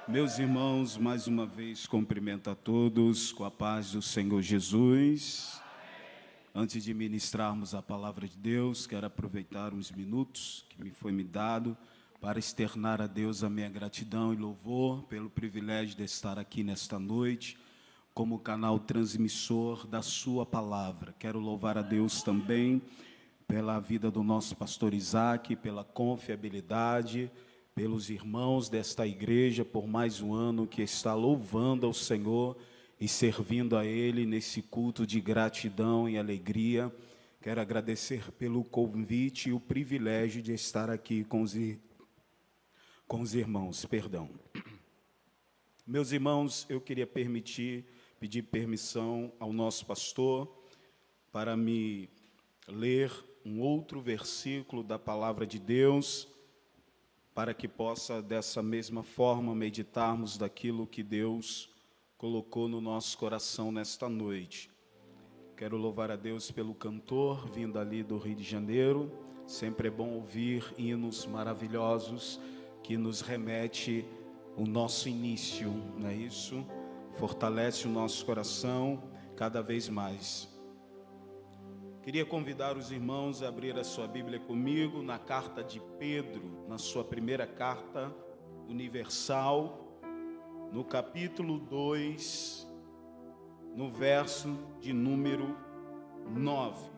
Meus irmãos, mais uma vez cumprimento a todos com a paz do Senhor Jesus. Antes de ministrarmos a palavra de Deus, quero aproveitar uns minutos que me foi dado para externar a Deus a minha gratidão e louvor pelo privilégio de estar aqui nesta noite como canal transmissor da sua palavra. Quero louvar a Deus também pela vida do nosso pastor Isaac, pela confiabilidade, pelos irmãos desta igreja, por mais um ano que está louvando ao Senhor e servindo a Ele nesse culto de gratidão e alegria. Quero agradecer pelo convite e o privilégio de estar aqui com os irmãos. Meus irmãos, eu queria pedir permissão ao nosso pastor para me ler um outro versículo da palavra de Deus, para que possa, dessa mesma forma, meditarmos daquilo que Deus colocou no nosso coração nesta noite. Quero louvar a Deus pelo cantor, vindo ali do Rio de Janeiro. Sempre é bom ouvir hinos maravilhosos que nos remete o nosso início, não é isso? Fortalece o nosso coração cada vez mais. Queria convidar os irmãos a abrir a sua Bíblia comigo na carta de Pedro, na sua primeira carta universal, no capítulo 2, no verso de número 9.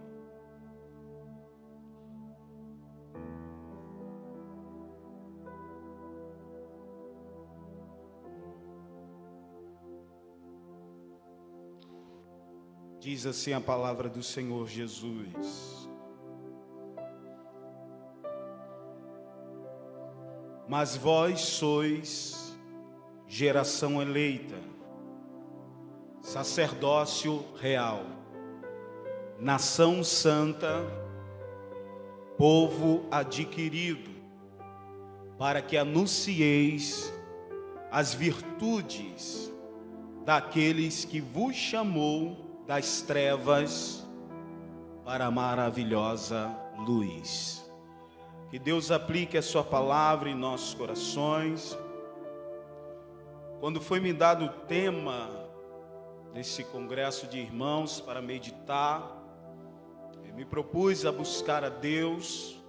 Diz assim a palavra do Senhor Jesus: mas vós sois geração eleita, sacerdócio real, nação santa, povo adquirido, para que anuncieis as virtudes daqueles que vos chamou das trevas para a maravilhosa luz. Que Deus aplique a sua palavra em nossos corações. Quando foi me dado o tema desse congresso de irmãos para meditar, eu me propus a buscar a Deus,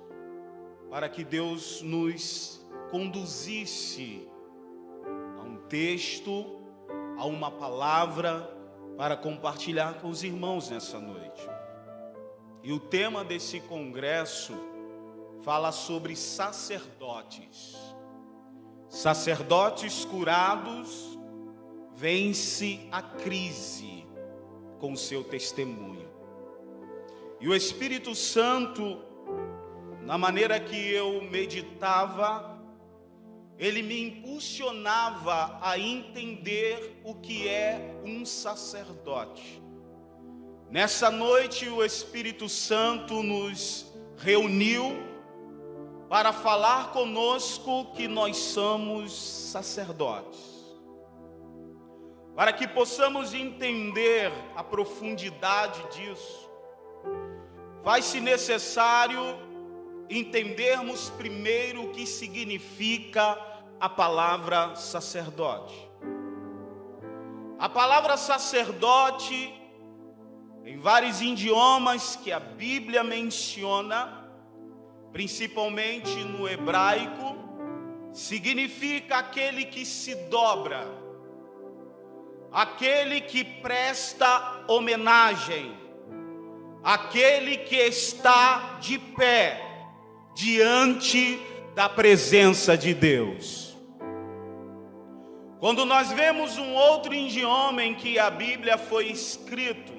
para que Deus nos conduzisse a um texto, a uma palavra, para compartilhar com os irmãos nessa noite. E o tema desse congresso fala sobre sacerdotes. Sacerdotes curados vence a crise com o seu testemunho. E o Espírito Santo, na maneira que eu meditava, ele me impulsionava a entender o que é um sacerdote. Nessa noite, o Espírito Santo nos reuniu para falar conosco que nós somos sacerdotes. Para que possamos entender a profundidade disso, faz-se necessário entendermos primeiro o que significa a palavra sacerdote. A palavra sacerdote, em vários idiomas que a Bíblia menciona, principalmente no hebraico, significa aquele que se dobra, aquele que presta homenagem, aquele que está de pé diante da presença de Deus. Quando nós vemos um outro idioma em que a Bíblia foi escrito,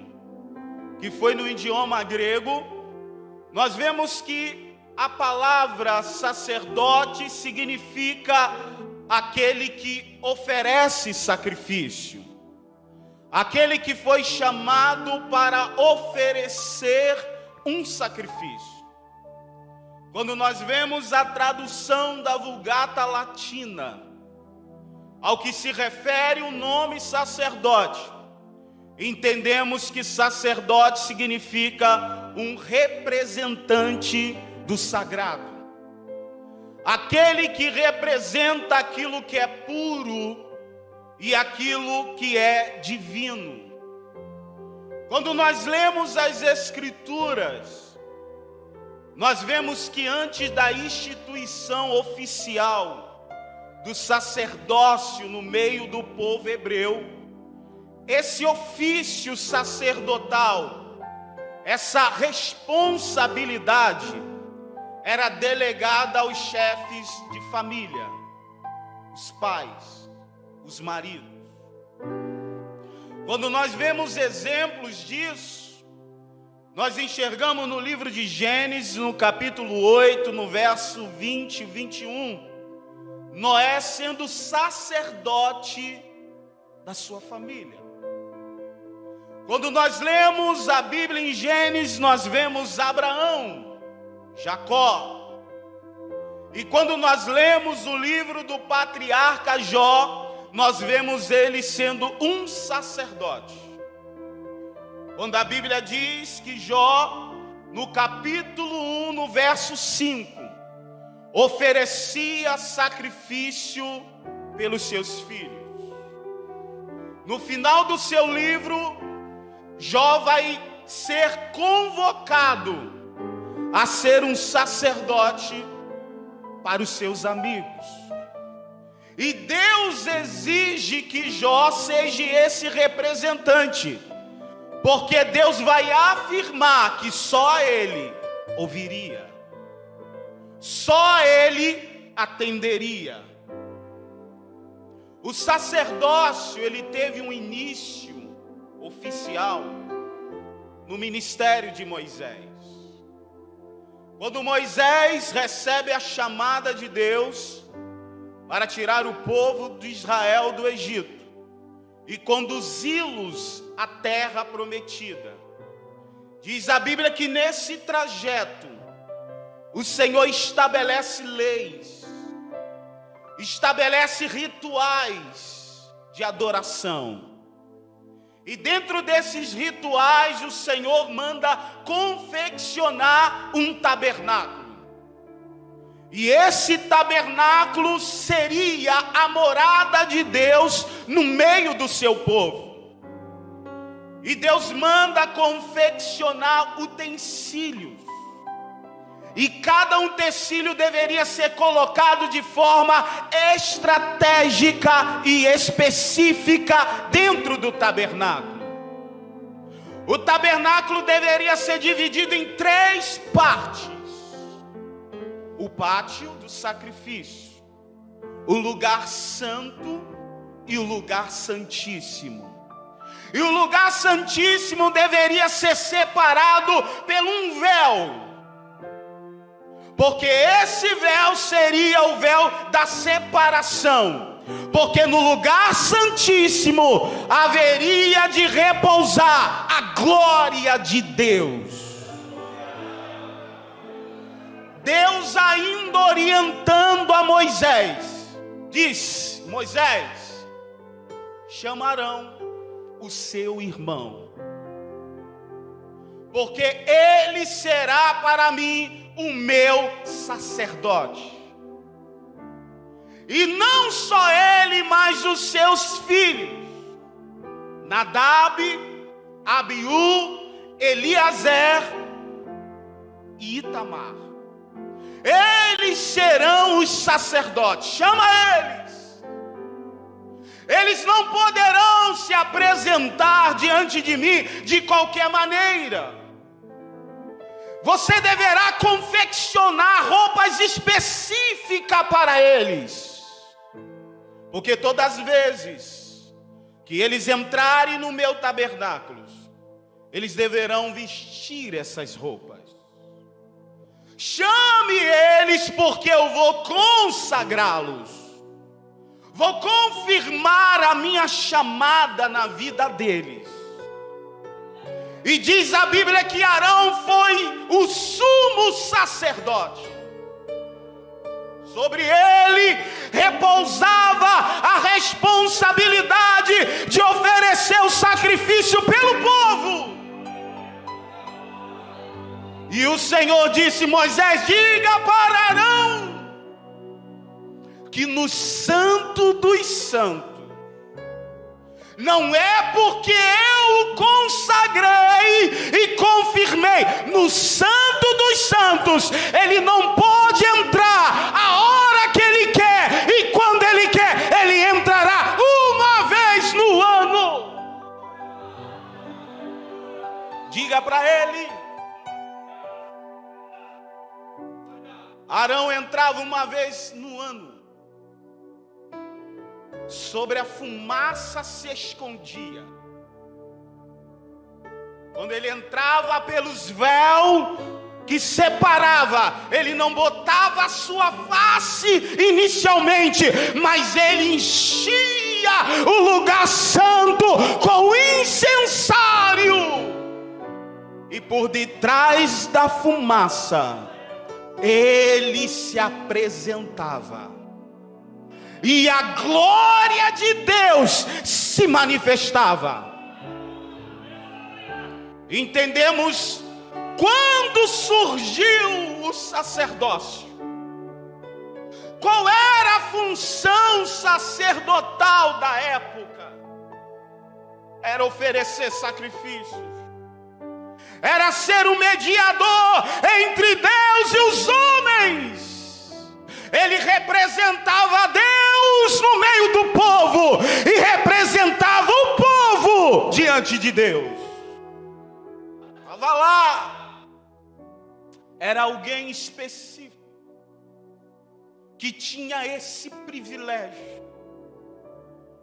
que foi no idioma grego, nós vemos que a palavra sacerdote significa aquele que oferece sacrifício, aquele que foi chamado para oferecer um sacrifício. Quando nós vemos a tradução da Vulgata Latina, ao que se refere o nome sacerdote, entendemos que sacerdote significa um representante do sagrado. aquele que representa aquilo que é puro e aquilo que é divino. Quando nós lemos as Escrituras, nós vemos que antes da instituição oficial do sacerdócio no meio do povo hebreu, esse ofício sacerdotal, essa responsabilidade era delegada aos chefes de família, os pais, os maridos. Quando nós vemos exemplos disso, nós enxergamos no livro de Gênesis, no capítulo 8, no verso 20 e 21, Noé sendo sacerdote da sua família. Quando nós lemos a Bíblia em Gênesis, nós vemos Abraão, Jacó. E quando nós lemos o livro do patriarca Jó, nós vemos ele sendo um sacerdote. Quando a Bíblia diz que Jó, no capítulo 1, no verso 5, oferecia sacrifício pelos seus filhos. No final do seu livro, Jó vai ser convocado a ser um sacerdote para os seus amigos. E Deus exige que Jó seja esse representante, porque Deus vai afirmar que só ele ouviria, só ele atenderia. O sacerdócio, ele teve um início oficial no ministério de Moisés. Quando Moisés recebe a chamada de Deus para tirar o povo de Israel do Egito e conduzi-los à terra prometida, diz a Bíblia que nesse trajeto o Senhor estabelece leis, estabelece rituais de adoração. E dentro desses rituais o Senhor manda confeccionar um tabernáculo. E esse tabernáculo seria a morada de Deus no meio do seu povo. E Deus manda confeccionar utensílios. E cada utensílio deveria ser colocado de forma estratégica e específica dentro do tabernáculo. O tabernáculo deveria ser dividido em 3 partes: o pátio do sacrifício, o lugar santo e o lugar santíssimo. E o lugar santíssimo deveria ser separado por um véu, porque esse véu seria o véu da separação, porque no lugar santíssimo haveria de repousar a glória de Deus. Deus ainda orientando a Moisés, disse: Moisés, chamarão o seu irmão, porque ele será para mim o meu sacerdote. E não só ele, mas os seus filhos, Nadab, Abiú, Eliezer e Itamar. Eles serão os sacerdotes. Chama eles. Eles não poderão se apresentar diante de mim de qualquer maneira. Você deverá confeccionar roupas específicas para eles, porque todas as vezes que eles entrarem no meu tabernáculo, eles deverão vestir essas roupas. Chame eles, porque eu vou consagrá-los, vou confirmar a minha chamada na vida deles. E diz a Bíblia que Arão foi o sumo sacerdote. Sobre ele repousava a responsabilidade de oferecer o sacrifício pelo povo. E o Senhor disse: Moisés, diga para Arão que no Santo dos Santos, não é porque eu o consagrei e confirmei, no Santo dos Santos, ele não pode entrar a hora que ele quer, e quando ele quer, ele entrará uma vez no ano. Diga para ele. Arão entrava uma vez no ano. Sobre a fumaça se escondia. Quando ele entrava pelos véus que separava, ele não botava a sua face inicialmente, mas ele enchia o lugar santo com incensário. E por detrás da fumaça, ele se apresentava. E a glória de Deus se manifestava. Entendemos quando surgiu o sacerdócio. Qual era a função sacerdotal da época? Era oferecer sacrifícios. Era ser o mediador entre Deus e os homens. Ele representava Deus no meio do povo e representava o povo diante de Deus. Estava lá. Era alguém específico que tinha esse privilégio.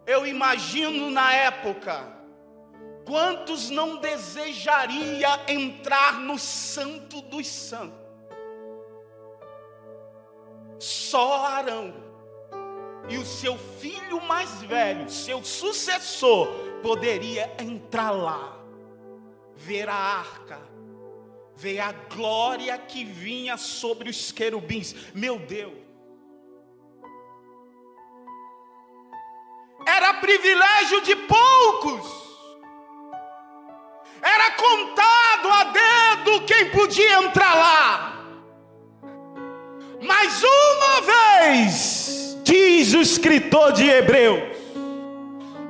Eu imagino na época, quantos não desejaria entrar no Santo dos Santos? Só Arão e o seu filho mais velho, seu sucessor, poderia entrar lá, ver a arca, ver a glória que vinha sobre os querubins. Meu Deus! Era privilégio de poucos. Era contado a dedo quem podia entrar lá. Mas uma vez, diz o escritor de Hebreus,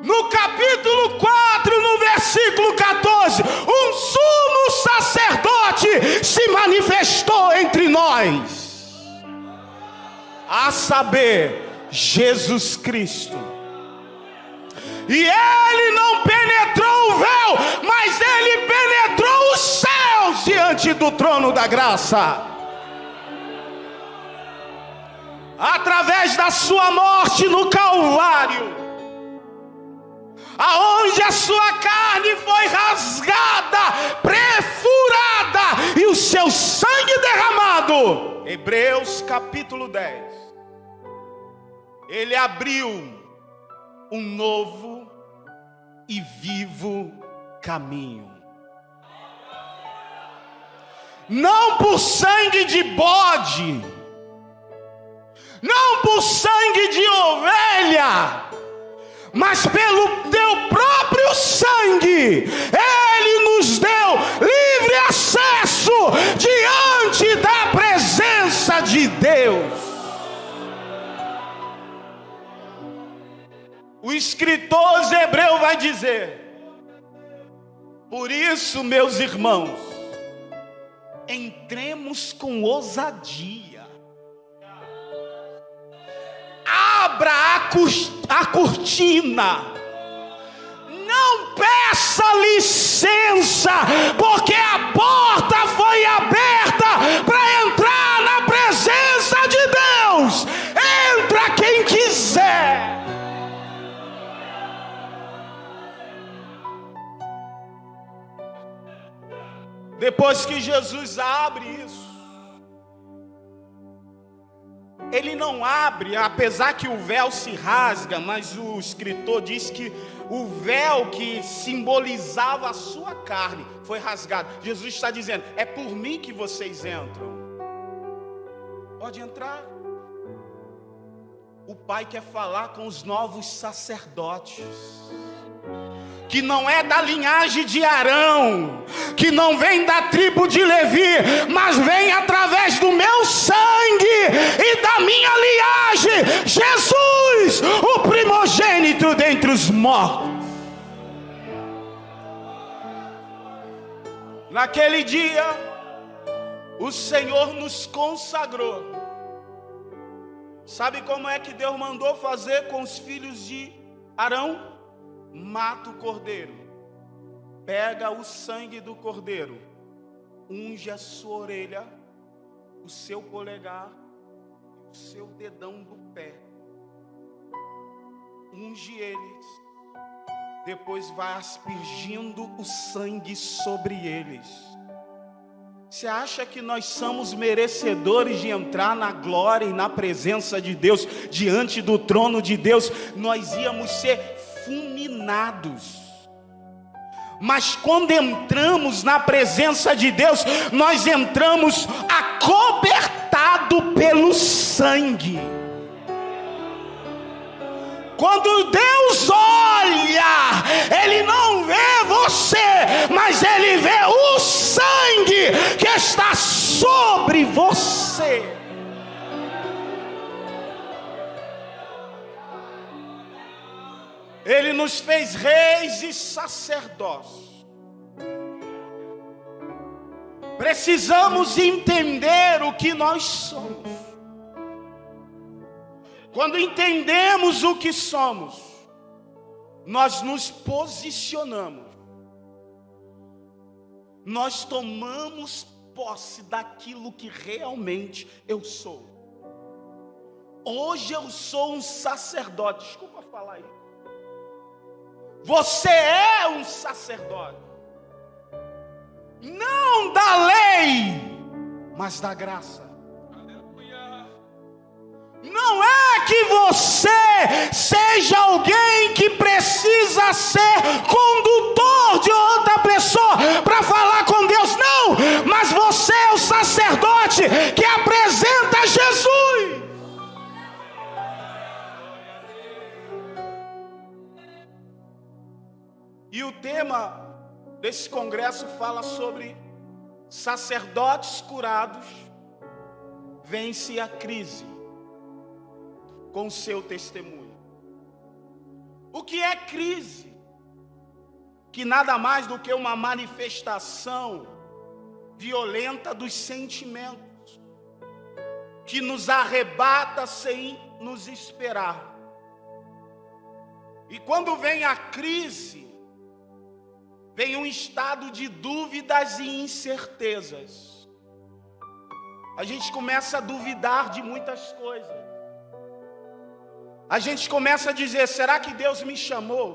no capítulo 4, no versículo 14, um sumo sacerdote se manifestou entre nós, a saber, Jesus Cristo. E ele não penetrou o véu, mas ele penetrou os céus diante do trono da graça. Através da sua morte no Calvário, aonde a sua carne foi rasgada, perfurada, e o seu sangue derramado. Hebreus capítulo 10. Ele abriu um novo e vivo caminho. Não por sangue de bode, não por sangue de ovelha, mas pelo teu próprio sangue, ele nos deu livre acesso diante da presença de Deus. O escritor aos Hebreus vai dizer: por isso, meus irmãos, entremos com ousadia. Abra a cortina. Não peça licença, porque a porta foi aberta para entrar na presença de Deus. Entra quem quiser. Depois que Jesus abre isso, ele não abre, apesar que o véu se rasga, mas o escritor diz que o véu que simbolizava a sua carne foi rasgado. Jesus está dizendo: é por mim que vocês entram. Pode entrar. O Pai quer falar com os novos sacerdotes, que não é da linhagem de Arão, que não vem da tribo de Levi, mas vem através do meu sangue e da minha linhagem. Jesus dos mortos. Naquele dia, o Senhor nos consagrou. Sabe como é que Deus mandou fazer com os filhos de Arão? Mata o cordeiro, pega o sangue do cordeiro, unge a sua orelha, o seu polegar, o seu dedão do pé, unge eles, depois vai aspergindo o sangue sobre eles. Você acha que nós somos merecedores de entrar na glória e na presença de Deus, diante do trono de Deus? Nós íamos ser fulminados. Mas quando entramos na presença de Deus, nós entramos acobertado pelo sangue. Quando Deus olha, Ele não vê você, mas Ele vê o sangue que está sobre você. Ele nos fez reis e sacerdotes. Precisamos entender o que nós somos. Quando entendemos o que somos, nós nos posicionamos. Nós tomamos posse daquilo que realmente eu sou. Hoje eu sou um sacerdote. Desculpa falar isso. Você é um sacerdote. Não da lei, mas da graça. Não é que você seja alguém que precisa ser condutor de outra pessoa para falar com Deus, não, mas você é o sacerdote que apresenta Jesus. E o tema desse congresso fala sobre sacerdotes curados vencem a crise com seu testemunho. O que é crise? Que nada mais do que uma manifestação violenta dos sentimentos, que nos arrebata sem nos esperar. E quando vem a crise, vem um estado de dúvidas e incertezas. A gente começa a duvidar de muitas coisas. A gente começa a dizer, será que Deus me chamou?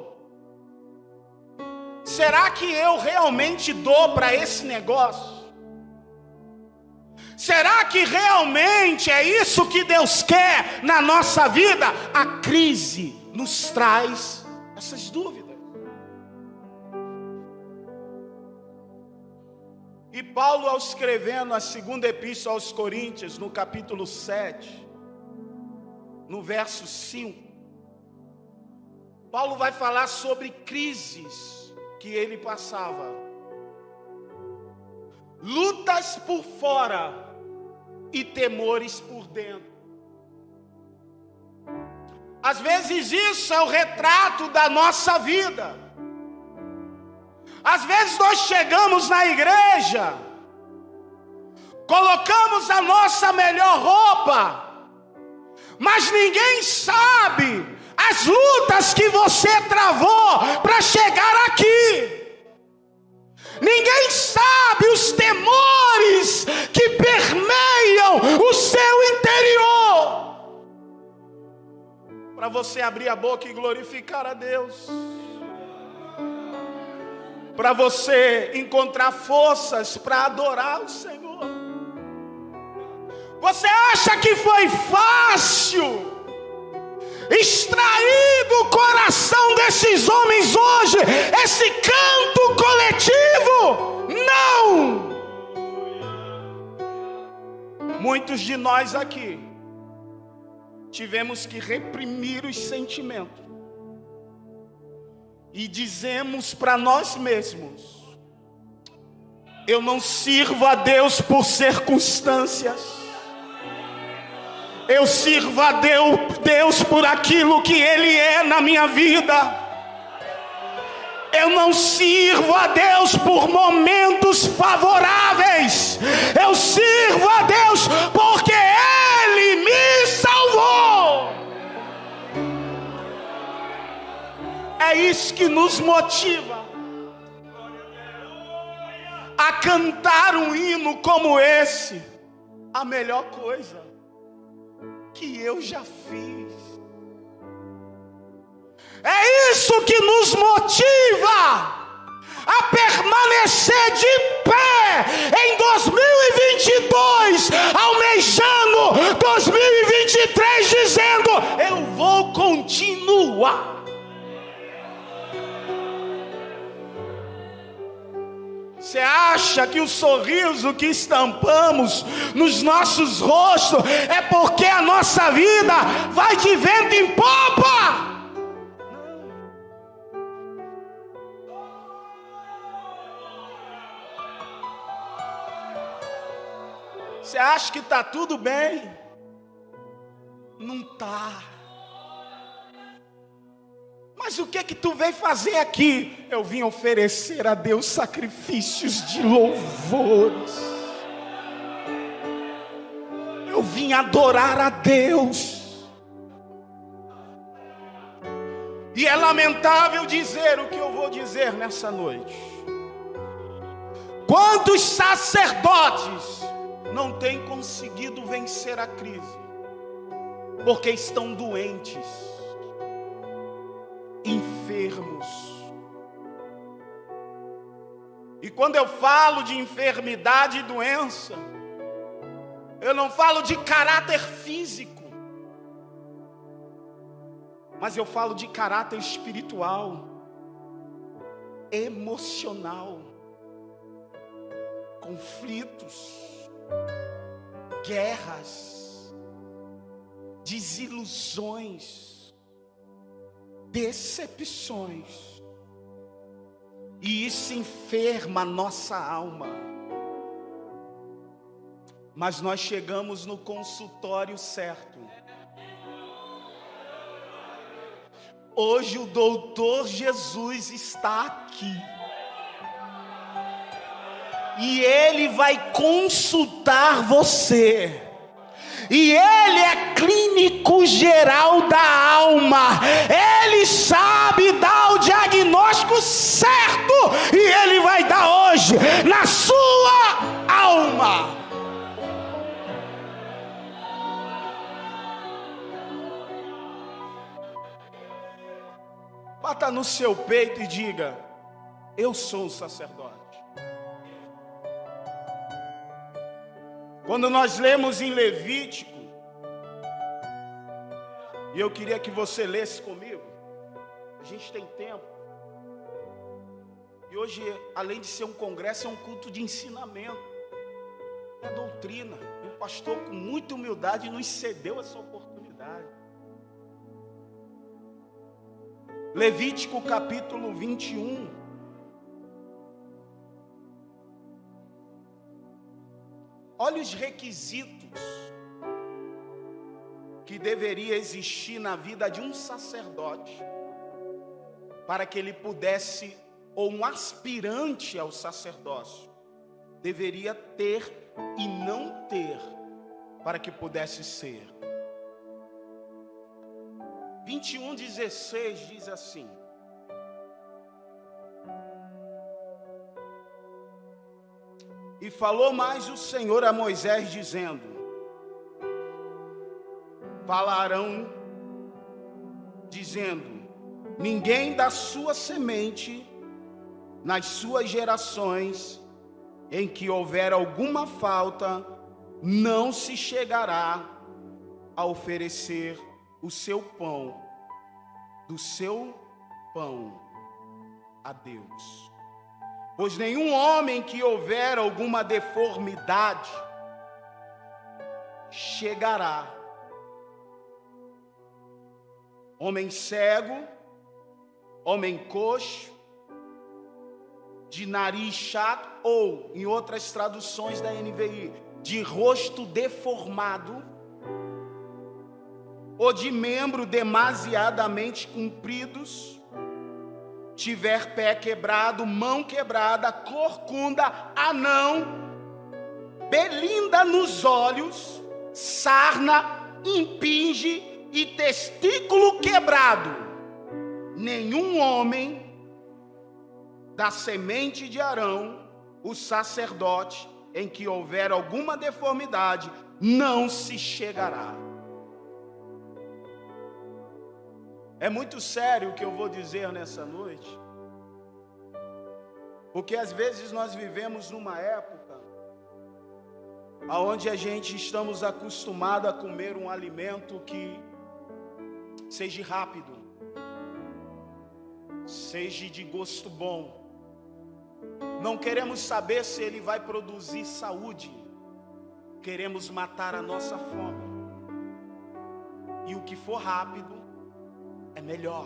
Será que eu realmente dou para esse negócio? Será que realmente é isso que Deus quer na nossa vida? A crise nos traz essas dúvidas. E Paulo, ao escrevendo a segunda epístola aos Coríntios, no capítulo 7, no verso 5, Paulo vai falar sobre crises que ele passava. Lutas por fora e temores por dentro. Às vezes isso é o retrato da nossa vida. Às vezes nós chegamos na igreja, colocamos a nossa melhor roupa, mas ninguém sabe as lutas que você travou para chegar aqui. Ninguém sabe os temores que permeiam o seu interior, para você abrir a boca e glorificar a Deus, para você encontrar forças para adorar o Senhor. Você acha que foi fácil extrair do coração desses homens hoje esse canto coletivo? Não! Muitos de nós aqui tivemos que reprimir os sentimentos e dizemos para nós mesmos: eu não sirvo a Deus por circunstâncias, eu sirvo a Deus por aquilo que Ele é na minha vida. Eu não sirvo a Deus por momentos favoráveis. Eu sirvo a Deus porque Ele me salvou. É isso que nos motiva a cantar um hino como esse. A melhor coisa que eu já fiz. É isso que nos motiva a permanecer de pé em 2022, almejando 2023, dizendo: eu vou continuar. Você acha que o sorriso que estampamos nos nossos rostos é porque a nossa vida vai de vento em popa? Você acha que está tudo bem? Não está. Mas o que tu veio fazer aqui? Eu vim oferecer a Deus sacrifícios de louvores. Eu vim adorar a Deus. E é lamentável dizer o que eu vou dizer nessa noite. Quantos sacerdotes não têm conseguido vencer a crise? Porque estão doentes, enfermos. E quando eu falo de enfermidade e doença, eu não falo de caráter físico, mas eu falo de caráter espiritual, emocional, conflitos, guerras, desilusões, decepções, e isso enferma a nossa alma. Mas nós chegamos no consultório certo. Hoje o doutor Jesus está aqui. E Ele vai consultar você. E Ele é clínico geral da alma. Ele sabe dar o diagnóstico certo. E Ele vai dar hoje na sua alma. Bata no seu peito e diga: eu sou um sacerdote. Quando nós lemos em Levítico, e eu queria que você lesse comigo, a gente tem tempo, e hoje, além de ser um congresso, é um culto de ensinamento, é doutrina, e o pastor com muita humildade nos cedeu essa oportunidade. Levítico capítulo 21, olha os requisitos que deveria existir na vida de um sacerdote para que ele pudesse, ou um aspirante ao sacerdócio, deveria ter e não ter para que pudesse ser. 21:16 diz assim: e falou mais o Senhor a Moisés, dizendo: falarão, dizendo: ninguém da sua semente, nas suas gerações, em que houver alguma falta, não se chegará a oferecer o seu pão, do seu pão, a Deus. Pois nenhum homem que houver alguma deformidade chegará. Homem cego, homem coxo, de nariz chato, ou, em outras traduções da NVI, de rosto deformado, ou de membros demasiadamente compridos, tiver pé quebrado, mão quebrada, corcunda, anão, belinda nos olhos, sarna, impinge e testículo quebrado, nenhum homem da semente de Arão, o sacerdote, em que houver alguma deformidade, não se chegará. É muito sério o que eu vou dizer nessa noite, porque às vezes nós vivemos numa época onde a gente estamos acostumados a comer um alimento que seja rápido, seja de gosto bom. Não queremos saber se ele vai produzir saúde, queremos matar a nossa fome. E o que for rápido é melhor.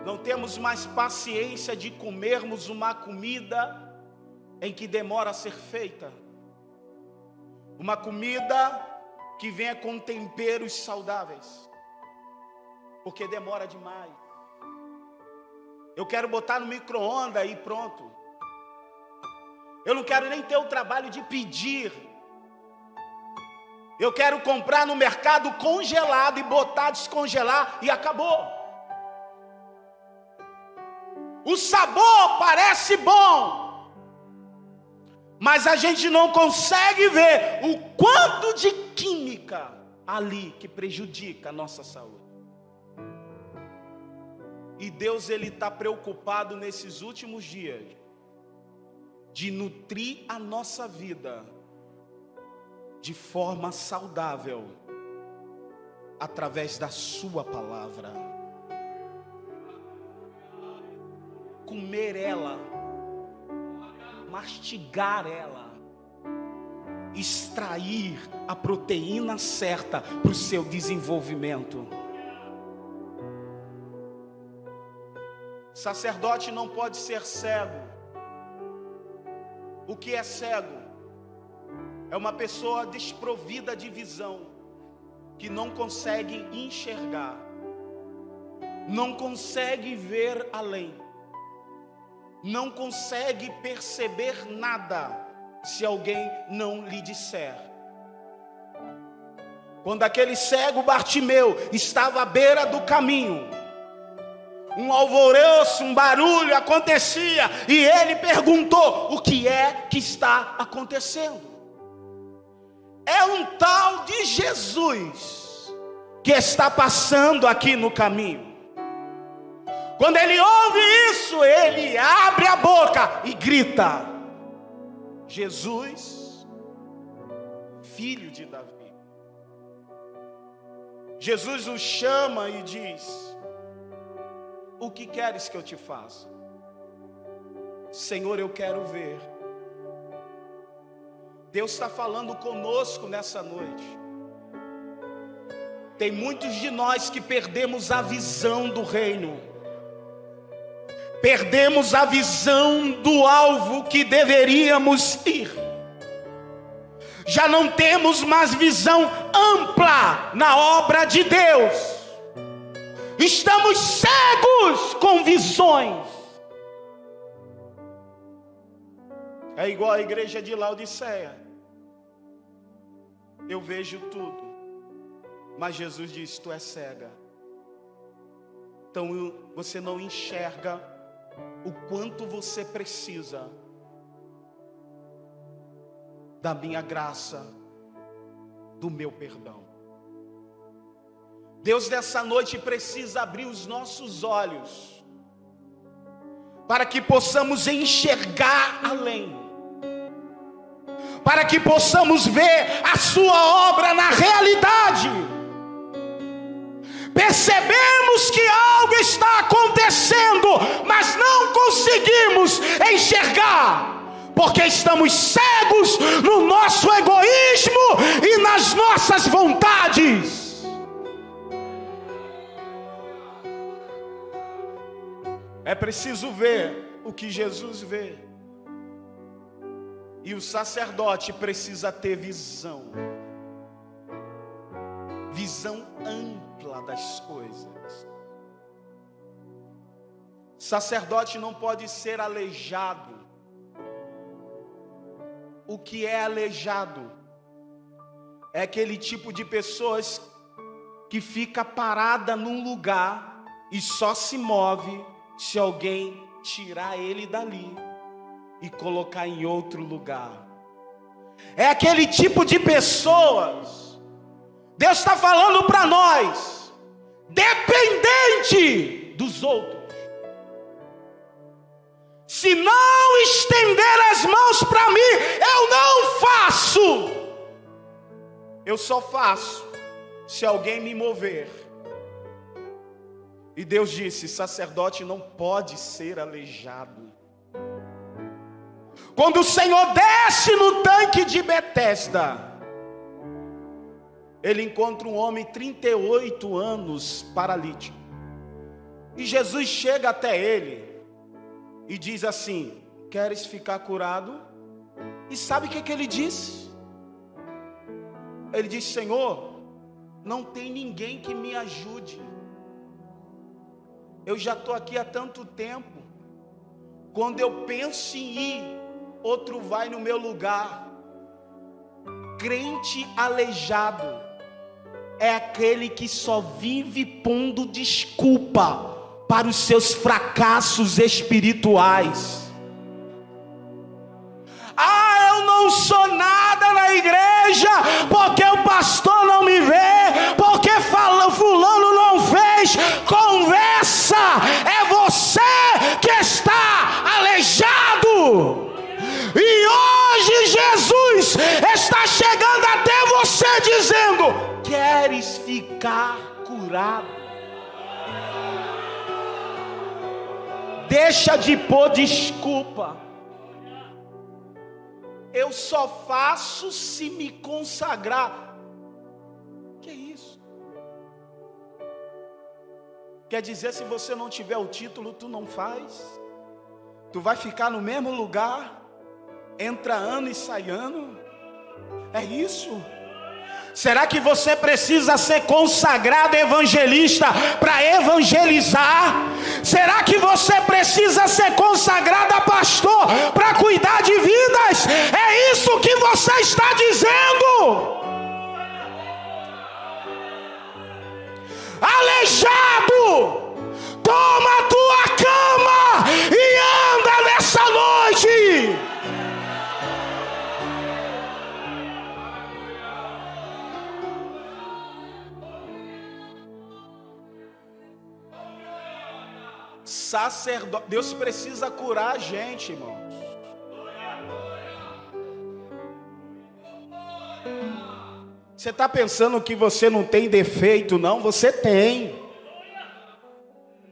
Não temos mais paciência de comermos uma comida em que demora a ser feita. Uma comida que venha com temperos saudáveis, porque demora demais. Eu quero botar no micro-ondas e pronto. Eu não quero nem ter o trabalho de pedir. Eu quero comprar no mercado congelado e botar, descongelar e acabou. O sabor parece bom, mas a gente não consegue ver o quanto de química ali que prejudica a nossa saúde. E Deus, Ele está preocupado nesses últimos dias de nutrir a nossa vida de forma saudável, através da sua palavra. Comer ela, mastigar ela, extrair a proteína certa para o seu desenvolvimento. Sacerdote não pode ser cego. O que é cego? É uma pessoa desprovida de visão, que não consegue enxergar, não consegue ver além, não consegue perceber nada se alguém não lhe disser. Quando aquele cego Bartimeu estava à beira do caminho, um alvoroço, um barulho acontecia, e ele perguntou: o que é que está acontecendo? É um tal de Jesus que está passando aqui no caminho. Quando ele ouve isso, ele abre a boca e grita: Jesus, filho de Davi. Jesus o chama e diz: o que queres que eu te faça? Senhor, eu quero ver. Deus está falando conosco nessa noite. Tem muitos de nós que perdemos a visão do reino, perdemos a visão do alvo que deveríamos ir. Já não temos mais visão ampla na obra de Deus. Estamos cegos com visões. É igual a igreja de Laodiceia. Eu vejo tudo, mas Jesus diz: tu és cega. Então você não enxerga o quanto você precisa da minha graça, do meu perdão. Deus nessa noite precisa abrir os nossos olhos, para que possamos enxergar além, para que possamos ver a sua obra na realidade. Percebemos que algo está acontecendo, mas não conseguimos enxergar, porque estamos cegos no nosso egoísmo e nas nossas vontades. É preciso ver o que Jesus vê. E o sacerdote precisa ter visão ampla das coisas. Sacerdote não pode ser aleijado. O que é aleijado? É aquele tipo de pessoas que fica parada num lugar e só se move se alguém tirar ele dali e colocar em outro lugar. É aquele tipo de pessoas. Deus está falando para nós, dependente dos outros. Se não estender as mãos para mim, eu não faço. Eu só faço se alguém me mover. E Deus disse: sacerdote não pode ser aleijado. Quando o Senhor desce no tanque de Betesda, ele encontra um homem 38 anos paralítico. E Jesus chega até ele e diz assim: queres ficar curado? E sabe o que ele disse? Ele disse: Senhor, não tem ninguém que me ajude. Eu já estou aqui há tanto tempo. Quando eu penso em ir, outro vai no meu lugar. Crente aleijado é aquele que só vive pondo desculpa para os seus fracassos espirituais. Eu não sou nada na igreja, porque o pastor não me vê, porque fulano não fez. Conversa, é você que está aleijado. E hoje Jesus está chegando até você dizendo: queres ficar curado? Deixa de pôr desculpa. Eu só faço se me consagrar. Que isso? Quer dizer, se você não tiver o título, tu não faz? Tu vai ficar no mesmo lugar, entra ano e sai ano? É isso? Será que você precisa ser consagrado evangelista para evangelizar? Será que você precisa ser consagrado a pastor para cuidar de vidas? É isso que você está dizendo? Aleijado, toma a tua cama e anda nessa noite. Sacerdote, Deus precisa curar a gente, irmãos. Você está pensando que você não tem defeito? Não, você tem.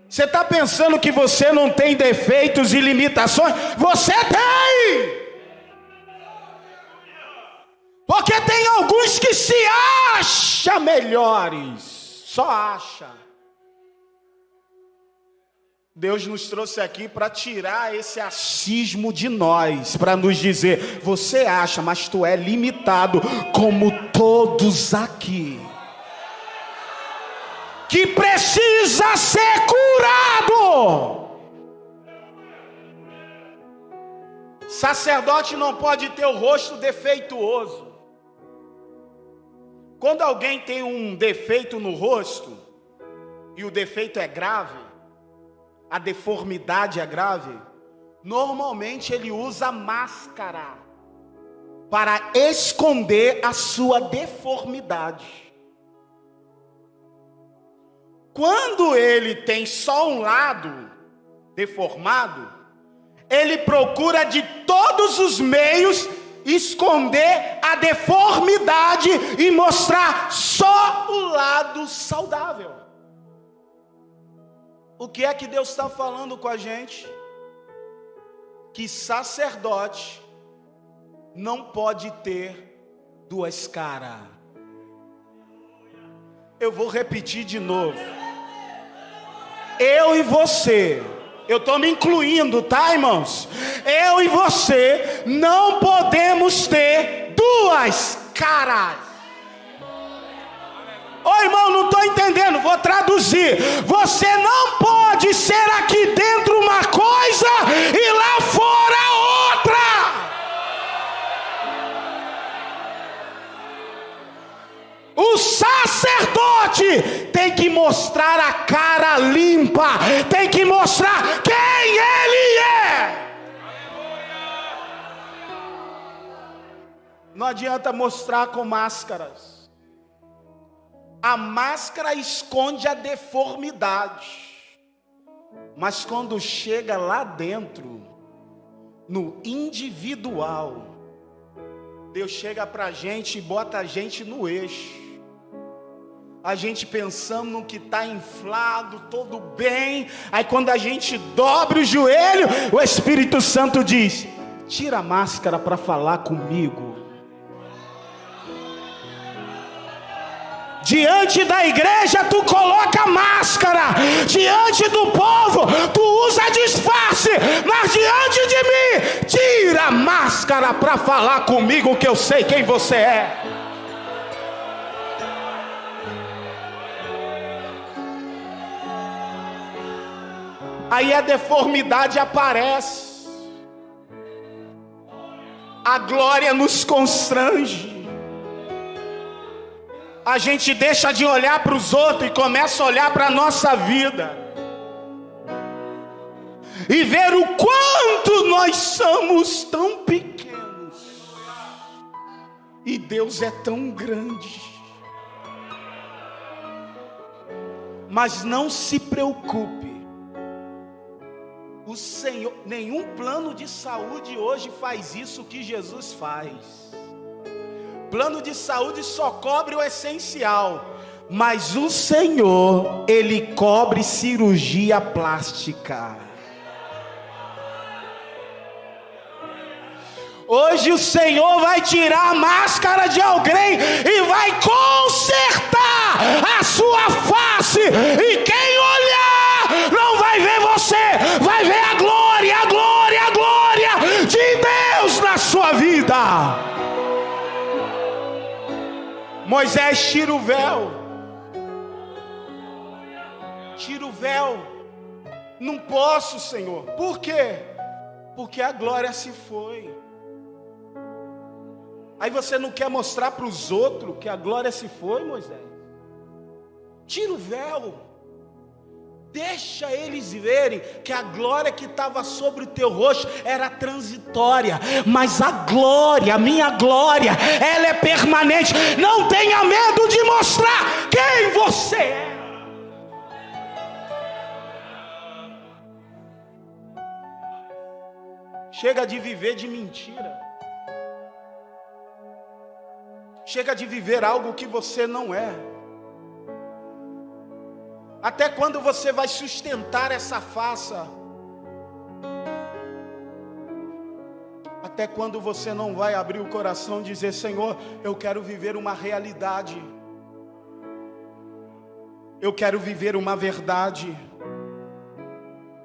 Você está pensando que você não tem defeitos e limitações? Você tem. Porque tem alguns que se acham melhores, só acham. Deus nos trouxe aqui para tirar esse achismo de nós, para nos dizer: você acha, mas tu é limitado, como todos aqui, que precisa ser curado. Sacerdote não pode ter o rosto defeituoso. Quando alguém tem um defeito no rosto, e o defeito é grave, a deformidade é grave, normalmente ele usa máscara para esconder a sua deformidade. Quando ele tem só um lado deformado, ele procura de todos os meios esconder a deformidade e mostrar só o lado saudável. O que é que Deus está falando com a gente? Que sacerdote não pode ter duas caras. Eu vou repetir de novo. Eu e você, eu estou me incluindo, tá, irmãos? Eu e você não podemos ter duas caras. Ô irmão, não estou entendendo, vou traduzir. Você não pode ser aqui dentro uma coisa e lá fora outra. O sacerdote tem que mostrar a cara limpa, tem que mostrar quem ele é. Não adianta mostrar com máscaras. A máscara esconde a deformidade, mas quando chega lá dentro, no individual, Deus chega para a gente e bota a gente no eixo. A gente pensando no que está inflado, todo bem. Aí quando a gente dobra o joelho, o Espírito Santo diz: tira a máscara para falar comigo. Diante da igreja tu coloca máscara, diante do povo tu usa disfarce, mas diante de mim, tira a máscara para falar comigo, que eu sei quem você é. Aí a deformidade aparece, a glória nos constrange. A gente deixa de olhar para os outros e começa a olhar para a nossa vida e ver o quanto nós somos tão pequenos e Deus é tão grande. Mas não se preocupe, o Senhor, nenhum plano de saúde hoje faz isso que Jesus faz. Plano de saúde só cobre o essencial, mas o Senhor, Ele cobre cirurgia plástica. Hoje o Senhor vai tirar a máscara de alguém e vai consertar a sua face, e quem olhar não vai ver você, vai ver a glória, a glória, a glória de Deus na sua vida. Moisés tira o véu. Tira o véu. Não posso, Senhor. Por quê? Porque a glória se foi. Aí você não quer mostrar para os outros que a glória se foi, Moisés? Tira o véu. Deixa eles verem que a glória que estava sobre o teu rosto era transitória, mas a glória, a minha glória, ela é permanente. Não tenha medo de mostrar quem você é. Chega de viver de mentira. Chega de viver algo que você não é. Até quando você vai sustentar essa farsa? Até quando você não vai abrir o coração e dizer: Senhor, eu quero viver uma realidade, eu quero viver uma verdade,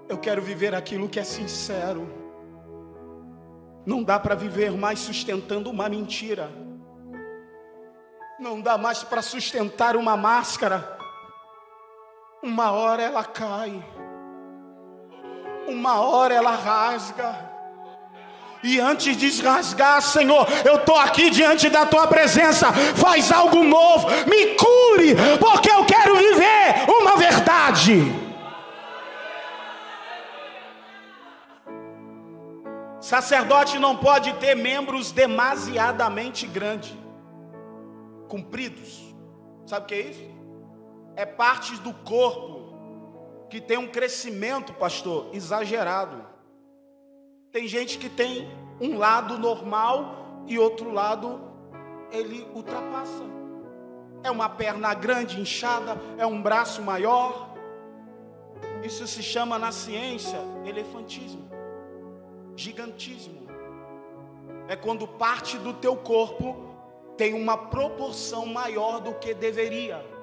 eu quero viver aquilo que é sincero. Não dá para viver mais sustentando uma mentira, não dá mais para sustentar uma máscara. Uma hora ela cai, uma hora ela rasga, e antes de rasgar, Senhor, eu estou aqui diante da Tua presença, faz algo novo, me cure, porque eu quero viver uma verdade. Sacerdote não pode ter membros demasiadamente grandes, compridos. Sabe o que é isso? É partes do corpo que tem um crescimento, pastor, exagerado. Tem gente que tem um lado normal e outro lado ele ultrapassa. É uma perna grande, inchada, é um braço maior. Isso se chama na ciência elefantismo, gigantismo. É quando parte do teu corpo tem uma proporção maior do que deveria.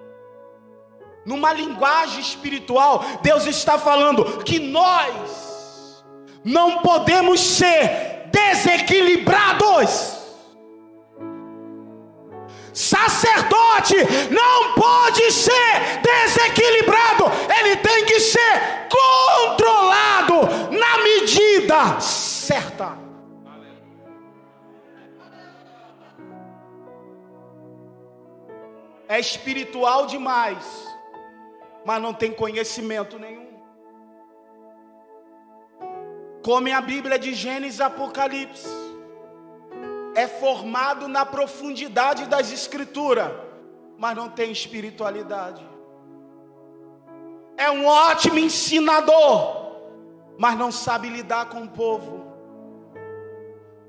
Numa linguagem espiritual, Deus está falando que nós não podemos ser desequilibrados. Sacerdote não pode ser certa. É espiritual demais, mas não tem conhecimento nenhum. Come a Bíblia de Gênesis e Apocalipse. É formado na profundidade das Escrituras, mas não tem espiritualidade. É um ótimo ensinador, mas não sabe lidar com o povo.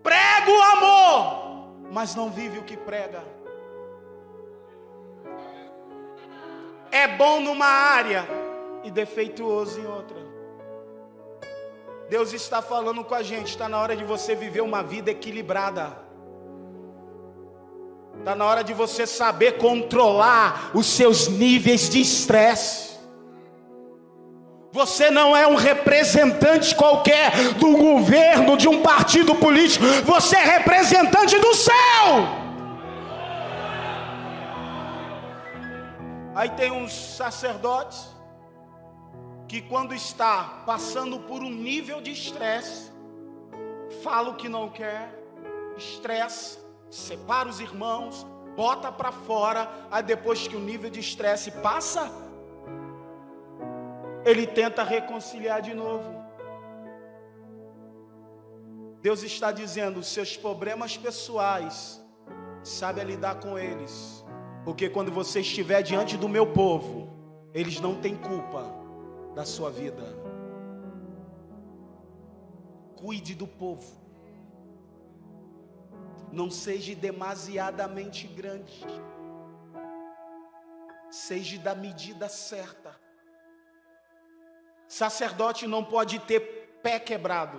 Prega o amor, mas não vive o que prega. É bom numa área e defeituoso em outra. Deus está falando com a gente, está na hora de você viver uma vida equilibrada. Está na hora de você saber controlar os seus níveis de estresse. Você não é um representante qualquer do governo, de um partido político. Você é representante do céu. Aí tem uns sacerdotes que, quando está passando por um nível de estresse, fala o que não quer, estressa, separa os irmãos, bota para fora. Aí depois que o nível de estresse passa, ele tenta reconciliar de novo. Deus está dizendo: os seus problemas pessoais, sabe lidar com eles. Porque quando você estiver diante do meu povo, eles não têm culpa da sua vida. Cuide do povo. Não seja demasiadamente grande. Seja da medida certa. Sacerdote não pode ter pé quebrado.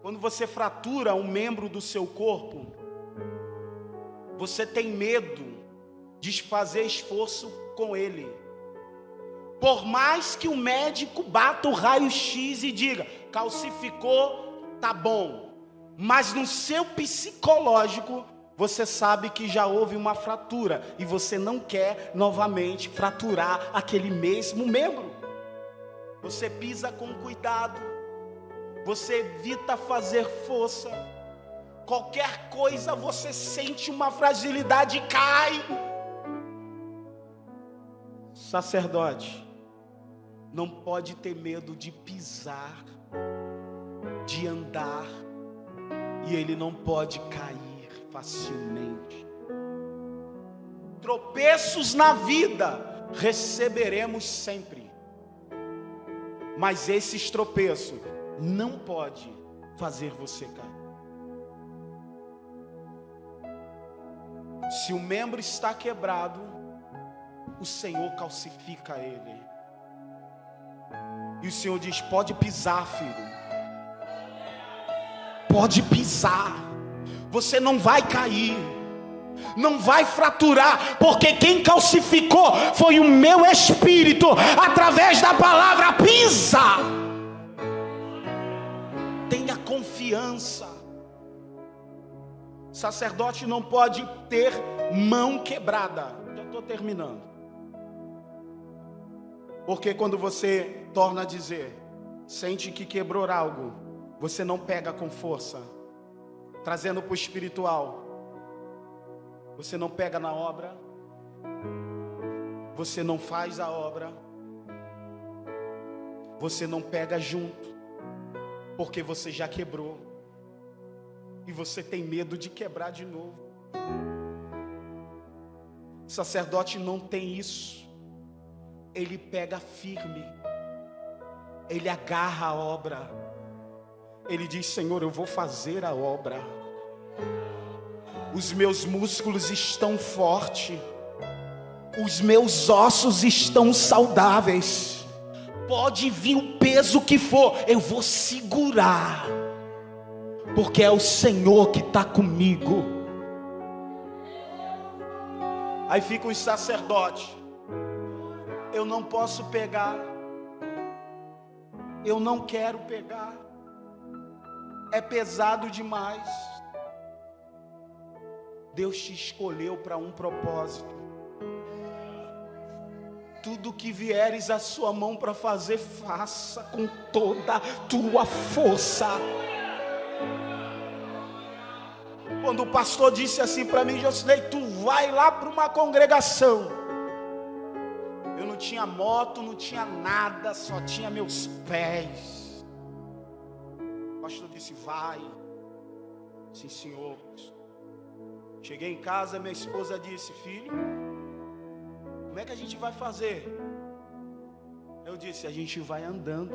Quando você fratura um membro do seu corpo, você tem medo de fazer esforço com ele. Por mais que o médico bata o raio-x e diga: calcificou, tá bom. Mas no seu psicológico, você sabe que já houve uma fratura e você não quer novamente fraturar aquele mesmo membro. Você pisa com cuidado, você evita fazer força. Qualquer coisa você sente uma fragilidade e cai. Sacerdote não pode ter medo de pisar, de andar, e ele não pode cair facilmente. Tropeços na vida receberemos sempre, mas esses tropeços não pode fazer você cair. Se o membro está quebrado, o Senhor calcifica ele. E o Senhor diz: pode pisar, filho. Pode pisar. Você não vai cair. Não vai fraturar. Porque quem calcificou foi o meu espírito. Através da palavra: pisa. Tenha confiança. Sacerdote não pode ter mão quebrada. Já estou terminando. Porque quando você torna a dizer, sente que quebrou algo, você não pega com força. Trazendo para o espiritual, você não pega na obra, você não faz a obra, você não pega junto, porque você já quebrou. E você tem medo de quebrar de novo. O sacerdote não tem isso. Ele pega firme. Ele agarra a obra. Ele diz: Senhor, eu vou fazer a obra. Os meus músculos estão fortes. Os meus ossos estão saudáveis. Pode vir o peso que for, eu vou segurar. Porque é o Senhor que está comigo. Aí fica os sacerdotes: eu não posso pegar, eu não quero pegar, é pesado demais. Deus te escolheu para um propósito. tudo que vieres à sua mão para fazer, faça com toda a tua força. Quando o pastor disse assim para mim: Josilei, tu vai lá para uma congregação. Eu não tinha moto, não tinha nada, só tinha meus pés. O pastor disse: vai. Sim, senhor. Cheguei em casa, minha esposa disse: filho, como é que a gente vai fazer? Eu disse: a gente vai andando.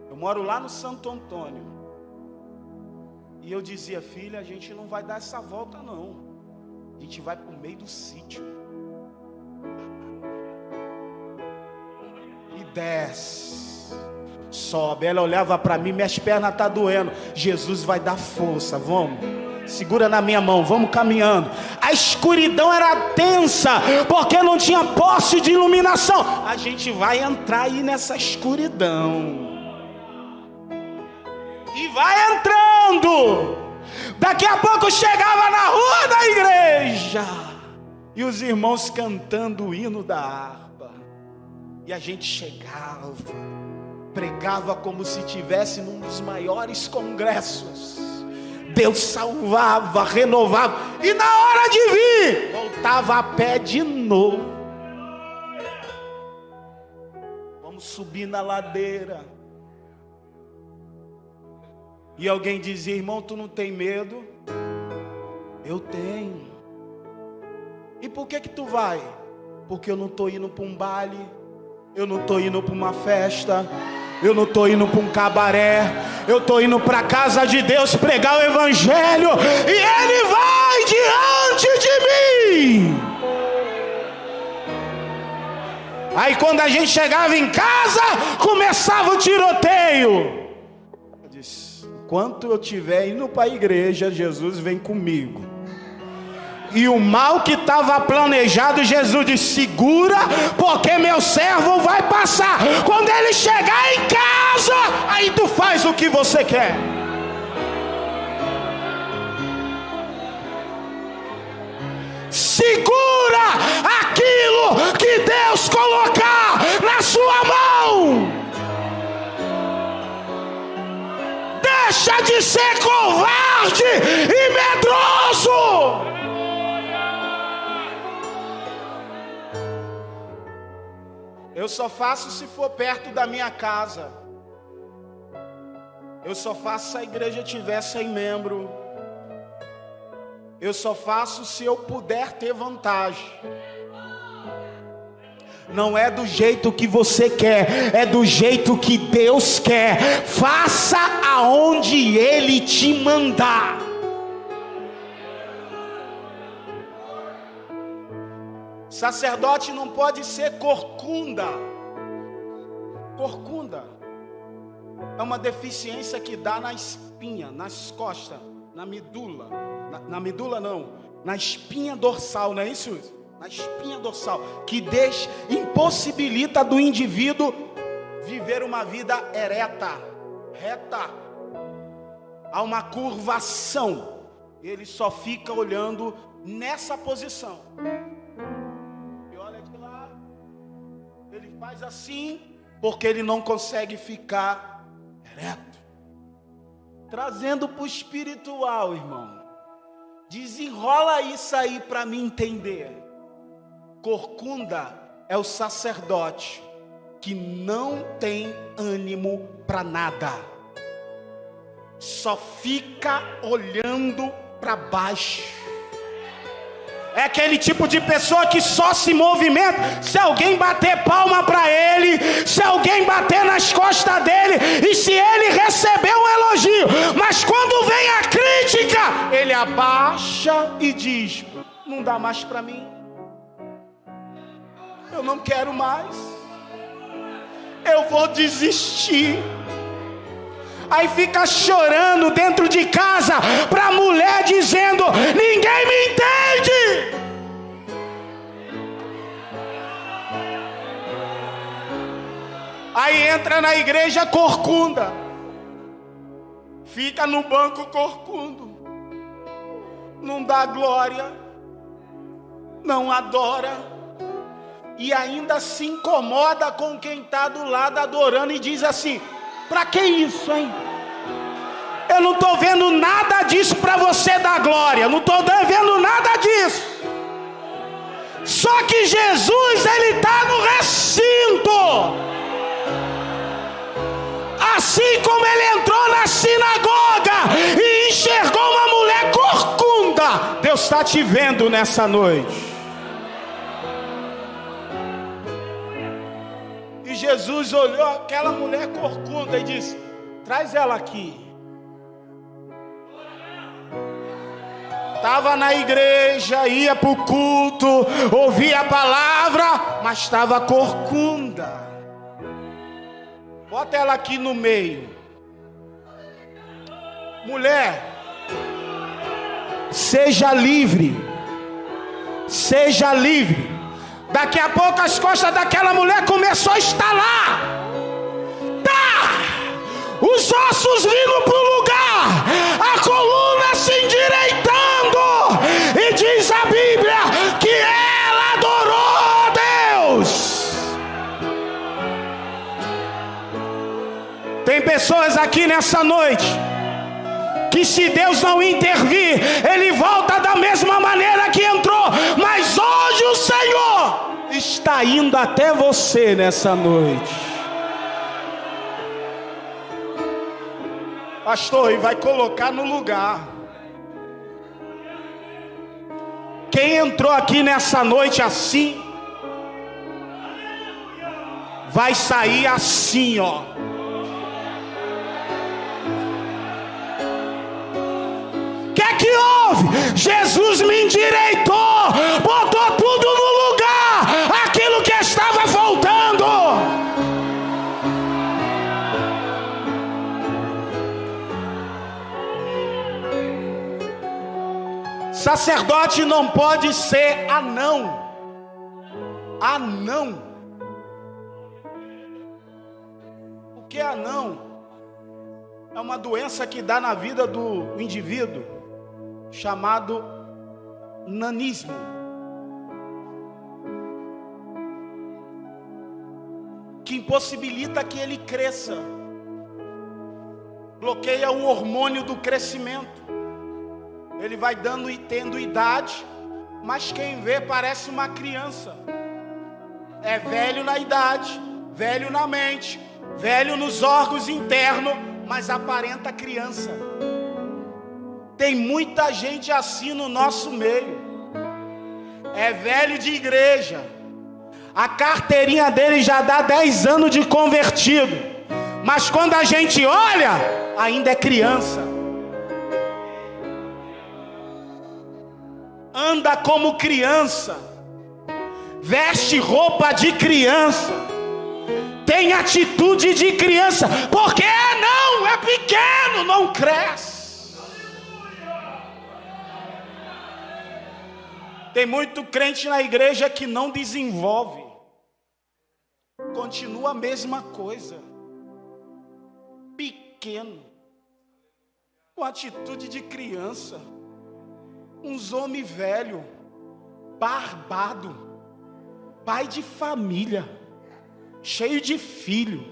Eu moro lá no Santo Antônio. E eu dizia: filha, a gente não vai dar essa volta não. A gente vai para o meio do sítio. E desce. Sobe. Ela olhava para mim: minhas pernas estão doendo. Jesus vai dar força, vamos. Segura na minha mão, vamos caminhando. A escuridão era densa, porque não tinha poste de iluminação. A gente vai entrar aí nessa escuridão. E vai entrando. Daqui a pouco chegava na rua da igreja, e os irmãos cantando o hino da harpa. E a gente chegava, pregava como se estivesse num dos maiores congressos. Deus salvava, renovava, e na hora de vir, voltava a pé de novo. Vamos subir na ladeira. E alguém dizia: irmão, tu não tem medo? Eu tenho. E por que tu vai? Porque eu não estou indo para um baile, eu não estou indo para uma festa, eu não estou indo para um cabaré, eu estou indo para a casa de Deus pregar o evangelho, e Ele vai diante de mim. Aí quando a gente chegava em casa, começava o tiroteio. Eu disse: enquanto eu estiver indo para a igreja, Jesus vem comigo. E o mal que estava planejado, Jesus disse: segura, porque meu servo vai passar. Quando ele chegar em casa, aí tu faz o que você quer. Segura aquilo que Deus colocar na sua mão. Deixa de ser covarde e medroso. Eu só faço se for perto da minha casa. Eu só faço se a igreja tiver 100 membros. Eu só faço se eu puder ter vantagem. Não é do jeito que você quer, é do jeito que Deus quer. Faça aonde Ele te mandar. Sacerdote não pode ser corcunda. Corcunda é uma deficiência que dá na espinha, nas costas, na medula. Na medula não, na espinha dorsal, não é isso? Na espinha dorsal, que impossibilita do indivíduo viver uma vida ereta, reta. Há uma curvação. Ele só fica olhando nessa posição. E olha de lá, ele faz assim, porque ele não consegue ficar ereto. Trazendo para o espiritual, irmão. Desenrola isso aí para mim entender. Corcunda é o sacerdote que não tem ânimo para nada, só fica olhando para baixo. É aquele tipo de pessoa que só se movimenta se alguém bater palma para ele, se alguém bater nas costas dele, e se ele receber um elogio. Mas quando vem a crítica, ele abaixa e diz: não dá mais para mim, eu não quero mais, eu vou desistir. Aí fica chorando dentro de casa para a mulher, dizendo: ninguém me entende. Aí entra na igreja corcunda, fica no banco corcundo, não dá glória, não adora, e ainda se incomoda com quem está do lado adorando e diz assim: para que isso, hein? Eu não estou vendo nada disso para você dar glória, não estou vendo nada disso. Só que Jesus, ele está no recinto. Assim como ele entrou na sinagoga e enxergou uma mulher corcunda, Deus está te vendo nessa noite. E Jesus olhou aquela mulher corcunda e disse: traz ela aqui. Estava na igreja, ia para o culto, ouvia a palavra, mas estava corcunda. Bota ela aqui no meio. Mulher, seja livre. Seja livre. Daqui a pouco as costas daquela mulher começou a estalar. Tá! Os ossos vindo para o lugar. A coluna se endireitando. E diz a Bíblia que ela adorou a Deus. Tem pessoas aqui nessa noite que, se Deus não intervir, ele volta da mesma maneira que entrou. Mas hoje o Senhor está indo até você nessa noite. Pastor, e vai colocar no lugar. Quem entrou aqui nessa noite assim, vai sair assim, ó. O que houve? Jesus me endireitou, botou tudo no lugar, aquilo que estava faltando. Sacerdote não pode ser anão. Anão. O que é anão? É uma doença que dá na vida do indivíduo, chamado nanismo. Que impossibilita que ele cresça. Bloqueia o hormônio do crescimento. Ele vai dando e tendo idade, mas quem vê parece uma criança. É velho na idade, velho na mente, velho nos órgãos internos, mas aparenta criança. Tem muita gente assim no nosso meio. É velho de igreja, a carteirinha dele já dá 10 anos de convertido, mas quando a gente olha, ainda é criança. Anda como criança, veste roupa de criança, tem atitude de criança, porque não, é pequeno, não cresce. Tem muito crente na igreja que não desenvolve, continua a mesma coisa, pequeno, com atitude de criança. Uns homens velhos, barbado, pai de família, cheio de filho,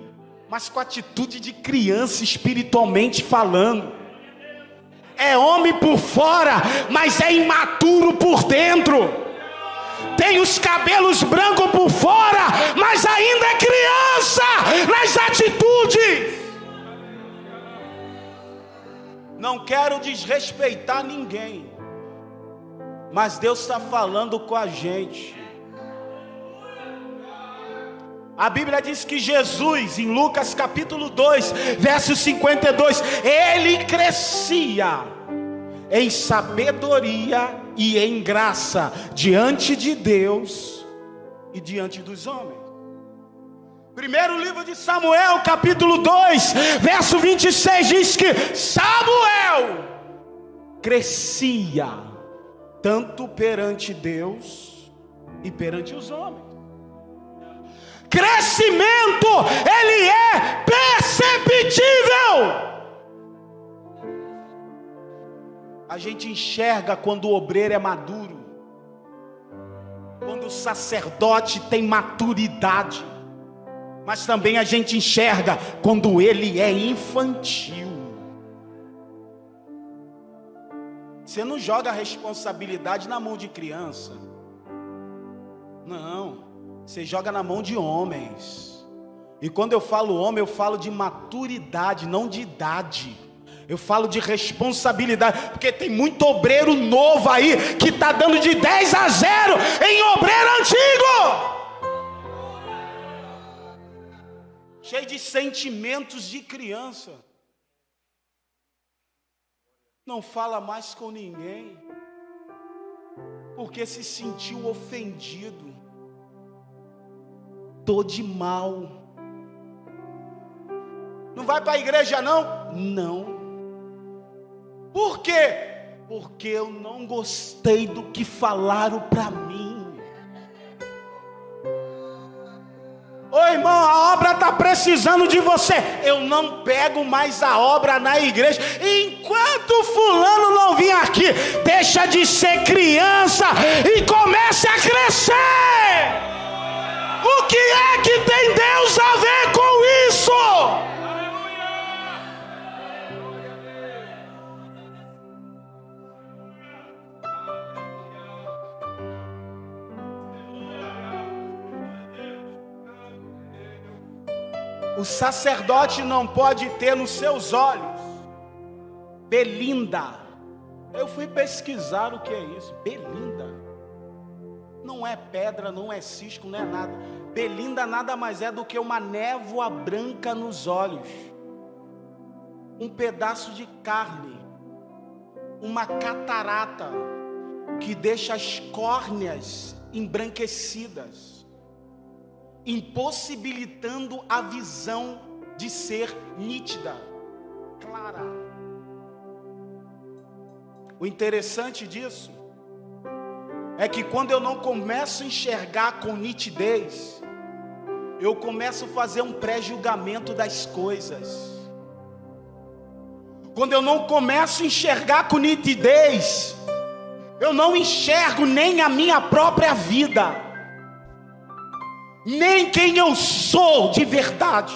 mas com atitude de criança espiritualmente falando. É homem por fora, mas é imaturo por dentro. Tem os cabelos brancos por fora, mas ainda é criança nas atitudes. Não quero desrespeitar ninguém, mas Deus está falando com a gente. A Bíblia diz que Jesus, em Lucas capítulo 2, verso 52, ele crescia em sabedoria e em graça diante de Deus e diante dos homens. Primeiro livro de Samuel, capítulo 2, verso 26, diz que Samuel crescia tanto perante Deus e perante os homens. Crescimento, ele é perceptível. A gente enxerga quando o obreiro é maduro, quando o sacerdote tem maturidade, mas também a gente enxerga quando ele é infantil. Você não joga a responsabilidade na mão de criança, não, você joga na mão de homens. E quando eu falo homem, eu falo de maturidade, não de idade. Eu falo de responsabilidade, porque tem muito obreiro novo aí que está dando de 10-0 em obreiro antigo, cheio de sentimentos de criança, não fala mais com ninguém, porque se sentiu ofendido. Tô de mal. Não vai para a igreja não? Não. Por quê? Porque eu não gostei do que falaram para mim. Ô irmão, a obra está precisando de você. Eu não pego mais a obra na igreja enquanto fulano não vir aqui. Deixa de ser criança e comece a crescer. O que é que tem Deus a ver com isso? O sacerdote não pode ter nos seus olhos belinda. Eu fui pesquisar o que é isso. Belinda não é pedra, não é cisco, não é nada. Belinda nada mais é do que uma névoa branca nos olhos, um pedaço de carne, uma catarata que deixa as córneas embranquecidas, impossibilitando a visão de ser nítida, clara. O interessante disso é que quando eu não começo a enxergar com nitidez, eu começo a fazer um pré-julgamento das coisas. Quando eu não começo a enxergar com nitidez, eu não enxergo nem a minha própria vida, nem quem eu sou de verdade.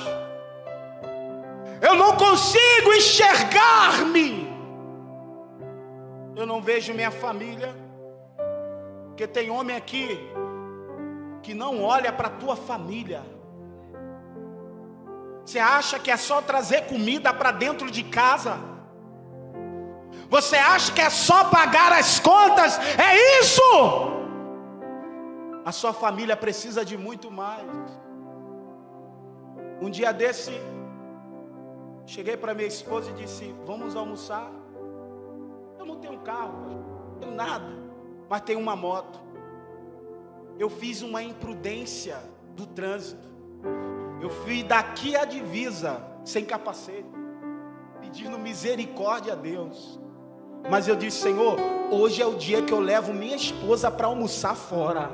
Eu não consigo enxergar-me. Eu não vejo minha família, porque tem homem aqui que não olha para a tua família. Você acha que é só trazer comida para dentro de casa? Você acha que é só pagar as contas? É isso? A sua família precisa de muito mais. Um dia desse, cheguei para minha esposa e disse: vamos almoçar? Eu não tenho carro, não tenho nada, mas tenho uma moto. Eu fiz uma imprudência do trânsito. Eu fui daqui à divisa sem capacete, pedindo misericórdia a Deus. Mas eu disse: Senhor, hoje é o dia que eu levo minha esposa para almoçar fora.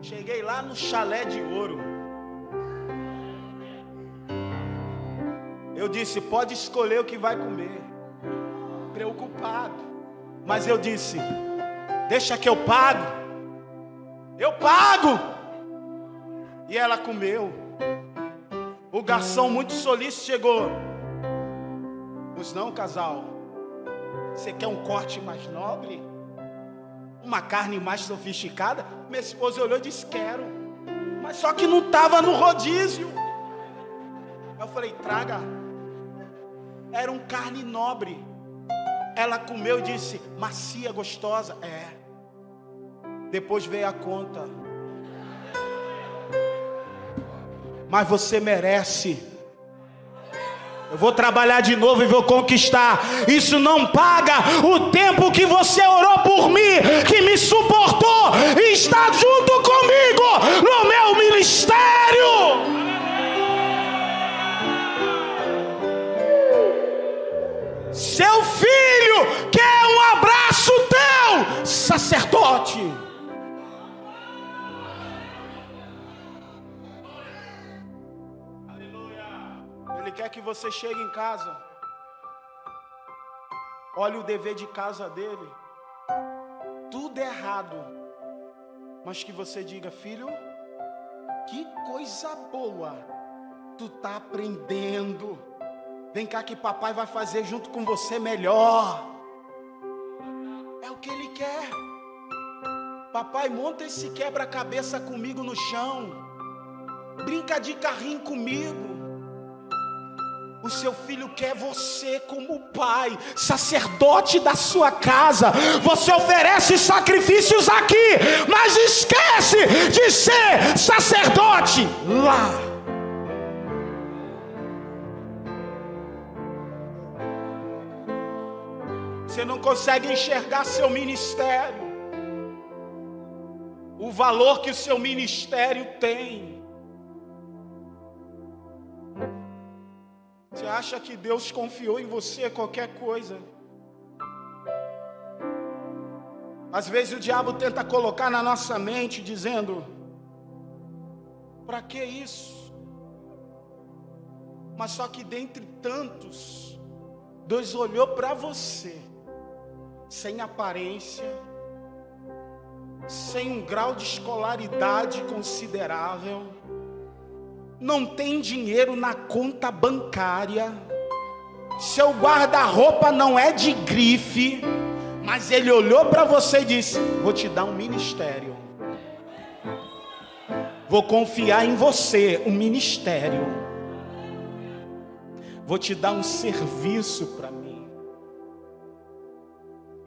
Cheguei lá no Chalé de Ouro. Eu disse: pode escolher o que vai comer. Preocupado. Mas eu disse: deixa que eu pago. Eu pago. E ela comeu. O garçom muito solícito chegou. Pois não, casal, você quer um corte mais nobre? Uma carne mais sofisticada? Minha esposa olhou e disse: quero. Mas só que não estava no rodízio. Eu falei: traga. Era um carne nobre. Ela comeu e disse: macia, gostosa. É. Depois veio a conta. Mas você merece. Eu vou trabalhar de novo e vou conquistar. Isso não paga o tempo que você orou por mim, que me suportou e está junto comigo no meu ministério. Seu filho quer um abraço teu, sacerdote. Ele quer que você chegue em casa olha o dever de casa dele, tudo errado, mas que você diga: filho, que coisa boa, tu tá aprendendo, vem cá que papai vai fazer junto com você melhor. É o que ele quer. Papai, monta esse quebra-cabeça comigo no chão, brinca de carrinho comigo. O seu filho quer você como pai, sacerdote da sua casa. Você oferece sacrifícios aqui, mas esquece de ser sacerdote lá. Você não consegue enxergar seu ministério, o valor que o seu ministério tem. Você acha que Deus confiou em você qualquer coisa? Às vezes o diabo tenta colocar na nossa mente dizendo: para que isso? Mas só que dentre tantos, Deus olhou para você, sem aparência, sem um grau de escolaridade considerável, não tem dinheiro na conta bancária, seu guarda-roupa não é de grife, mas ele olhou para você e disse: vou te dar um ministério, vou confiar em você, um ministério, vou te dar um serviço para mim.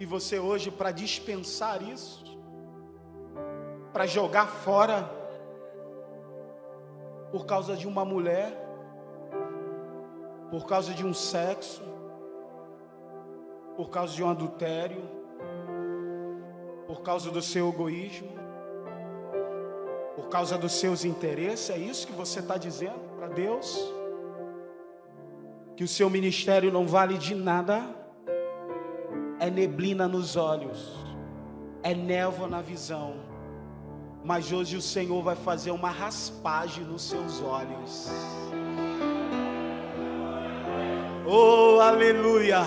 E você hoje, para dispensar isso, para jogar fora, por causa de uma mulher, por causa de um sexo, por causa de um adultério, por causa do seu egoísmo, por causa dos seus interesses. É isso que você está dizendo para Deus? Que o seu ministério não vale de nada? É neblina nos olhos, é névoa na visão. Mas hoje o Senhor vai fazer uma raspagem nos seus olhos. Oh, aleluia!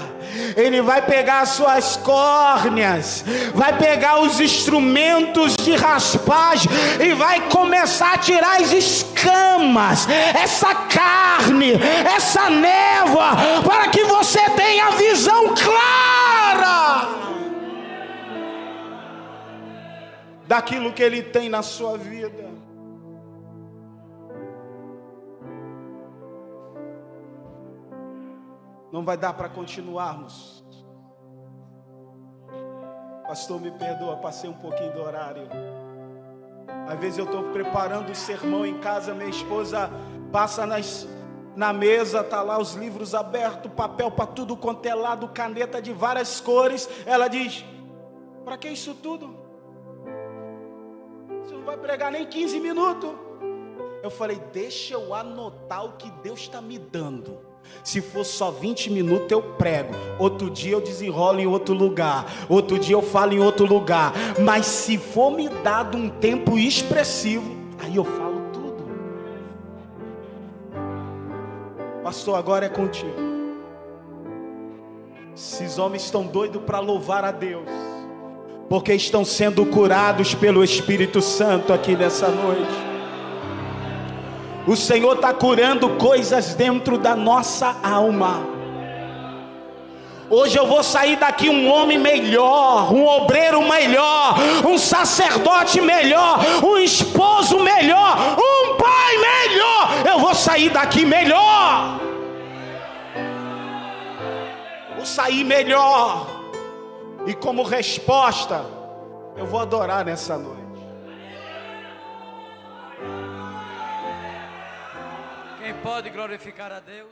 Ele vai pegar as suas córneas, vai pegar os instrumentos de raspagem e vai começar a tirar as escamas, essa carne, essa névoa, para que você tenha a visão clara daquilo que Ele tem na sua vida. Não vai dar para continuarmos. Pastor, me perdoa, passei um pouquinho do horário. Às vezes eu estou preparando o sermão em casa, minha esposa passa na mesa, tá lá os livros abertos, papel para tudo quanto é lado, caneta de várias cores. Ela diz: para que isso tudo? Você não vai pregar nem 15 minutos. Eu falei: deixa eu anotar o que Deus está me dando. Se for só 20 minutos eu prego, outro dia eu desenrolo em outro lugar, outro dia eu falo em outro lugar. Mas se for me dado um tempo expressivo, aí eu falo tudo. Pastor, agora é contigo. Esses homens estão doidos para louvar a Deus, porque estão sendo curados pelo Espírito Santo aqui nessa noite. O Senhor está curando coisas dentro da nossa alma. Hoje eu vou sair daqui um homem melhor, um obreiro melhor, um sacerdote melhor, um esposo melhor, um pai melhor. Eu vou sair daqui melhor. Vou sair melhor. E como resposta, eu vou adorar nessa noite. Quem pode glorificar a Deus?